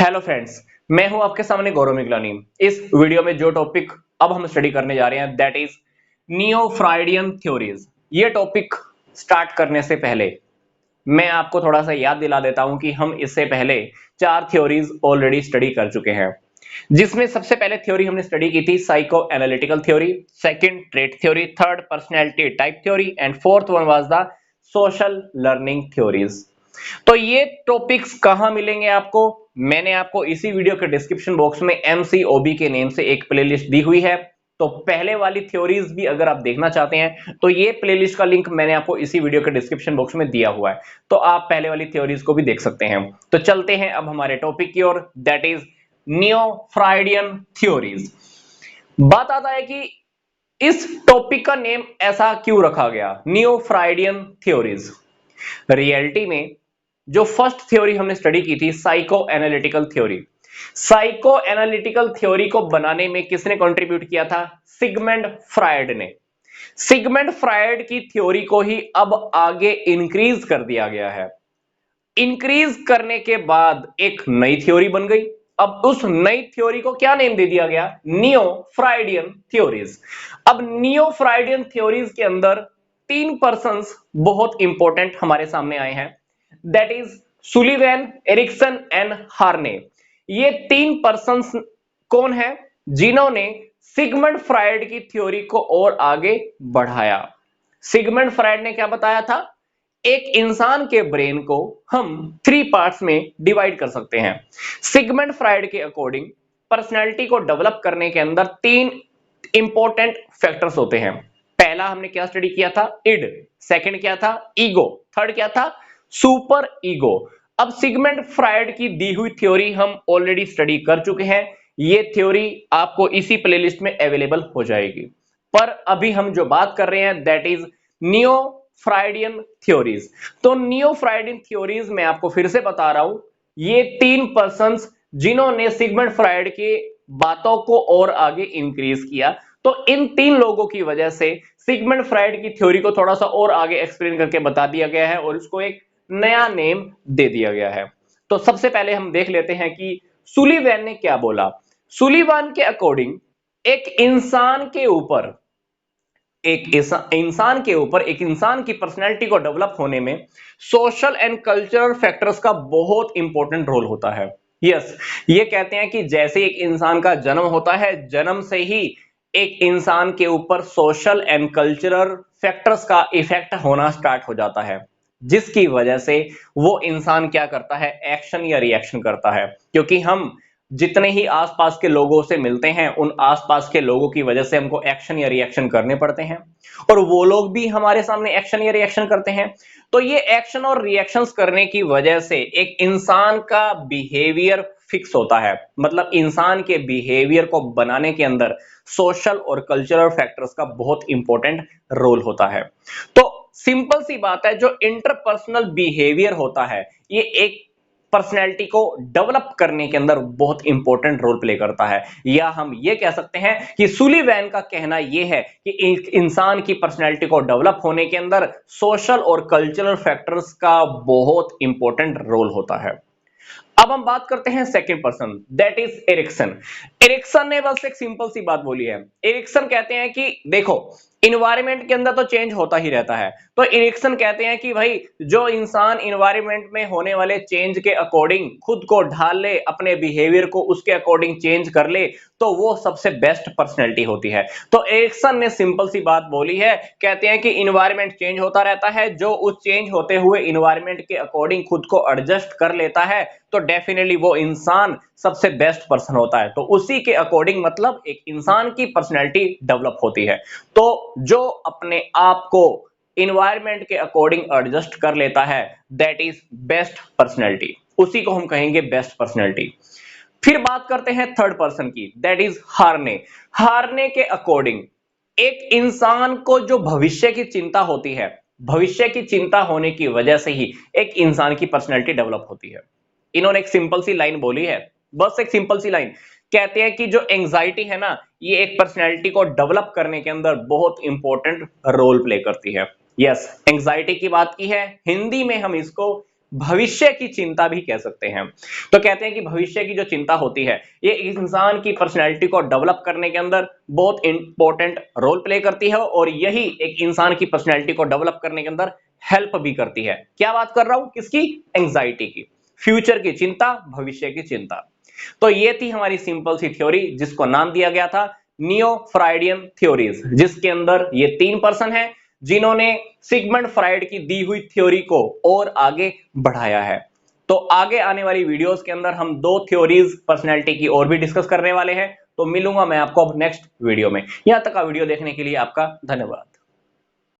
Hello friends, मैं हूं आपके सामने गौरव मिगलानी। इस वीडियो में जो टॉपिक अब हम स्टडी करने जा रहे हैं that is neo Freudian theories. ये टॉपिक स्टार्ट करने से पहले मैं आपको थोड़ा सा याद दिला देता हूं कि हम इससे पहले चार थ्योरीज ऑलरेडी स्टडी कर चुके हैं, जिसमें सबसे पहले थ्योरी हमने स्टडी की थी psycho analytical theory, second trait theory, third personality type theory and fourth one was the social learning theories. तो ये टॉपिक्स कहां मिलेंगे आपको? मैंने आपको इसी वीडियो के डिस्क्रिप्शन बॉक्स में एमसीओबी के नेम से एक प्लेलिस्ट दी हुई है। तो पहले वाली थ्योरीज भी अगर आप देखना चाहते हैं तो ये प्लेलिस्ट का लिंक मैंने आपको इसी वीडियो के डिस्क्रिप्शन बॉक्स में दिया हुआ है, तो आप पहले वाली थ्योरीज को भी देख सकते हैं। तो चलते हैं अब हमारे टॉपिक की ओर, that is neo Freudian theories. बात आता है कि इस टॉपिक का नेम ऐसा क्यों रखा गया, नियो फ्राइडियन थ्योरीज। रियलिटी में जो फर्स्ट थ्योरी हमने स्टडी की थी psycho analytical theory, psycho analytical theory को बनाने में किसने कंट्रीब्यूट किया था? सिगमंड फ्रायड ने। सिगमंड फ्रायड की थ्योरी को ही अब आगे इंक्रीज कर दिया गया है। इंक्रीज करने के बाद एक नई थ्योरी बन गई। अब उस नई थ्योरी को क्या नेम दे दिया गया? Neo Freudian theories. अब नियो फ्राइडियन थ्योरीज के अंदर तीन पर्संस बहुत इंपॉर्टेंट हमारे सामने आए हैं, दैट इज सुलिवैन, एरिक्सन एंड हार्ने। ये तीन पर्संस कौन है जिन्होंने सिगमंड फ्रायड की थ्योरी को और आगे बढ़ाया? सिगमंड फ्रायड ने क्या बताया था? एक इंसान के ब्रेन को हम थ्री पार्ट्स में डिवाइड कर सकते हैं। सिगमंड फ्रायड के अकॉर्डिंग पर्सनैलिटी को डेवलप करने के अंदर तीन इंपॉर्टेंट फैक्टर्स होते हैं। पहला हमने क्या स्टडी किया था? इड। सेकंड क्या था? ईगो। थर्ड क्या था? Super ego. अब सिगमंड फ्रायड की दी हुई थ्योरी हम ऑलरेडी स्टडी कर चुके हैं। ये थ्योरी आपको इसी प्लेलिस्ट में अवेलेबल हो जाएगी। पर अभी हम जो बात कर रहे हैं that is neo Freudian theories. तो नियो फ्राइडियन थ्योरीज मैं आपको फिर से बता रहा हूं, ये तीन पर्संस जिन्होंने सिगमंड फ्रायड के बातों को और आगे इंक्रीज किया। तो इन तीन लोगों की वजह से सिगमंड फ्रायड की थ्योरी को थोड़ा सा और आगे एक्सप्लेन करके बता दिया गया है और इसको एक नया नेम दे दिया गया है। तो सबसे पहले हम देख लेते हैं कि सुलिवैन ने क्या बोला। सुलिवैन के अकॉर्डिंग एक इंसान के ऊपर एक इंसान की पर्सनैलिटी को डेवलप होने में सोशल एंड कल्चरल फैक्टर्स का बहुत इंपॉर्टेंट रोल होता है। यस, ये कहते हैं कि जैसे एक इंसान का जन्म होता है, जन्म से ही एक इंसान के ऊपर सोशल एंड कल्चरल फैक्टर्स का इफेक्ट होना स्टार्ट हो जाता है, जिसकी वजह से वो इंसान क्या करता है? एक्शन या रिएक्शन करता है। क्योंकि हम जितने ही आसपास के लोगों से मिलते हैं उन आसपास के लोगों की वजह से हमको एक्शन या रिएक्शन करने पड़ते हैं और वो लोग भी हमारे सामने एक्शन या रिएक्शन करते हैं। तो ये एक्शन और रिएक्शंस करने की वजह से एक इंसान का बिहेवियर फिक्स होता है। मतलब इंसान के बिहेवियर को बनाने के अंदर सोशल और कल्चरल फैक्टर्स का बहुत इंपॉर्टेंट रोल होता है। तो सिंपल सी बात है, जो इंटरपर्सनल बिहेवियर होता है ये एक पर्सनैलिटी को डेवलप करने के अंदर बहुत इंपॉर्टेंट रोल प्ले करता है। या हम ये कह सकते हैं कि सुलिवैन का कहना यह है कि एक इंसान की पर्सनैलिटी को डेवलप होने के अंदर सोशल और कल्चरल फैक्टर्स का बहुत इंपॉर्टेंट रोल होता है। अब हम बात करते हैं second person, that is Ericsson. Ericsson ने बस एक सिंपल सी बात बोली है। एरिक्सन कहते हैं कि देखो, इन्वायरमेंट के अंदर तो चेंज होता ही रहता है। तो एरिक्सन कहते हैं कि भाई जो इंसान इन्वायरमेंट में होने वाले चेंज के अकॉर्डिंग खुद को ढाल ले, अपने बिहेवियर को उसके अकॉर्डिंग चेंज कर ले, तो वो सबसे बेस्ट पर्सनैलिटी होती है। तो एरिक्सन ने सिंपल सी बात बोली है, कहते हैं कि इन्वायरमेंट चेंज होता रहता है, जो उस चेंज होते हुए इन्वायरमेंट के अकॉर्डिंग खुद को एडजस्ट कर लेता है तो डेफिनेटली वो इंसान सबसे बेस्ट पर्सन होता है। तो उसी के अकॉर्डिंग मतलब एक इंसान की पर्सनैलिटी डेवलप होती है। तो जो अपने आप को इन्वायरमेंट के अकॉर्डिंग एडजस्ट कर लेता है दैट इज बेस्ट पर्सनैलिटी, उसी को हम कहेंगे बेस्ट पर्सनैलिटी। फिर बात करते हैं थर्ड पर्सन की, दैट इज हार्ने। हार्ने के अकॉर्डिंग एक इंसान को जो भविष्य की चिंता होती है, भविष्य की चिंता होने की वजह से ही एक इंसान की पर्सनैलिटी डेवलप होती है। इन्होंने एक सिंपल सी लाइन बोली है, बस एक सिंपल सी लाइन, कहते हैं कि जो एंजाइटी है ना, ये एक पर्सनैलिटी को डेवलप करने के अंदर बहुत इंपॉर्टेंट रोल प्ले करती है। यस, एंजाइटी की बात की है, हिंदी में हम इसको भविष्य की चिंता भी कह सकते हैं। तो कहते हैं कि भविष्य की जो चिंता होती है ये एक इंसान की पर्सनैलिटी को डेवलप करने के अंदर बहुत इंपॉर्टेंट रोल प्ले करती है और यही एक इंसान की पर्सनैलिटी को डेवलप करने के अंदर हेल्प भी करती है। क्या बात कर रहा हूं, किसकी? एंग्जाइटी की, फ्यूचर की चिंता, भविष्य की चिंता। तो ये थी हमारी सिंपल सी थ्योरी जिसको नाम दिया गया था नियो फ्राइडियन थ्योरीज, जिसके अंदर ये 3 पर्सन है जिन्होंने सिगमंड फ्राइड की दी हुई थ्योरी को और आगे बढ़ाया है। तो आगे आने वाली वीडियोस के अंदर हम 2 थ्योरीज पर्सनैलिटी की और भी डिस्कस करने वाले हैं। तो मिलूंगा मैं आपको अब नेक्स्ट वीडियो में। यहां तक का वीडियो देखने के लिए आपका धन्यवाद।